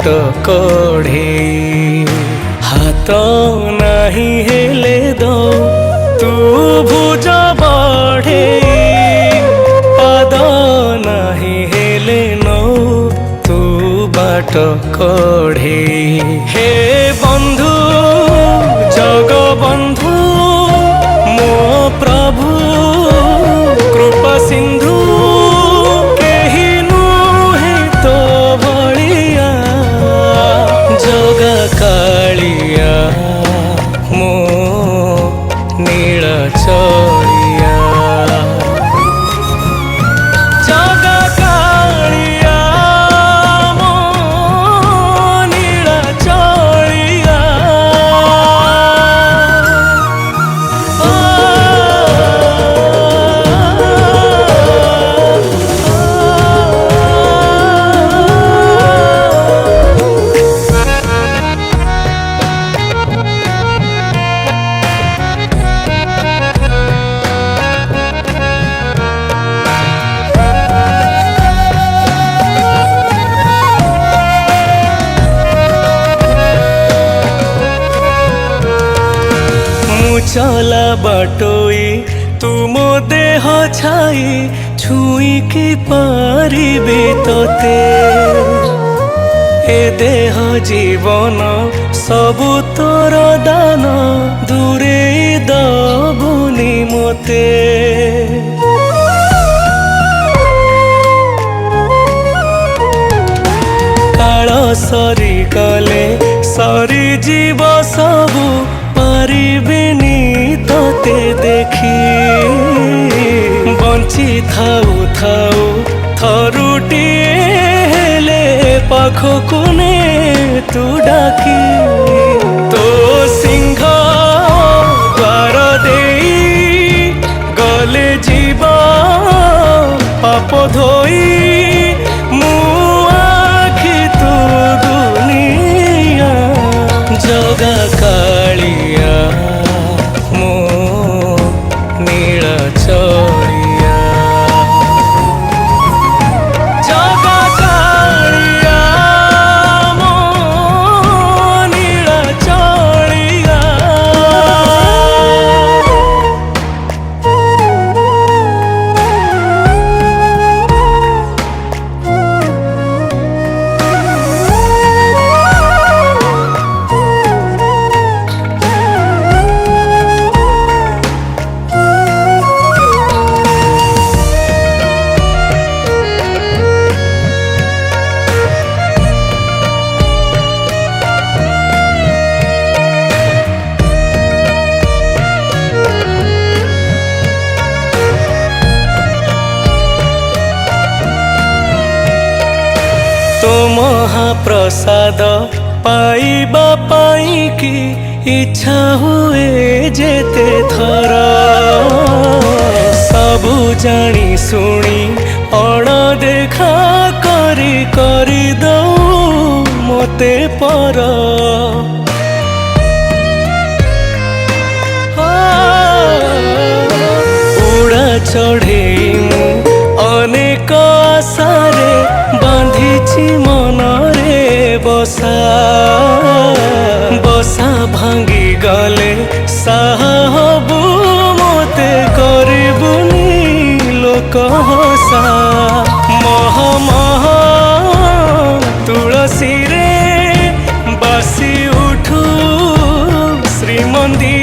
बाट कढ़े हाथ नहीं हेले दो तू भुज बढ़े पाद नहीं हेले नो तू बाट कढ़े हे बंधु जग बंधु मो प्रभु कृपा सिंधु केही नुहे तो भलिया जगा कालिया मो नील चलिया जगा कालिया मो नील चलिया चला बाटोई तुम देह छाई छुई की पारिबे तोते ए देह जीवन सबु तोर दान दूरे दबुनी मोते काल सरी गले सरी जीव सबु पारिबेनी तोते देखी बंची थाऊ थाऊ थरुटी हेले पाखकु ने तू डाकी तो सिंह द्वार देई गले जीव पाप धोई मु आखि तू दुनिया जगा कालिया मो नील चलिया जगा कालिया मो नील चलिया तो महाप्रसाद पाइबा पाई की इच्छा हुए जेते थर सबु जानी सुनी अणदेखा करी दऊ मोते पर उड़ा चढ़े अनेक आशारे बांधिछि मनरे बसा बसा भांगी गले साहबु मोते करबुनी लोक हसा मह मह तुलसी रे बासी उठू श्रीमंदिर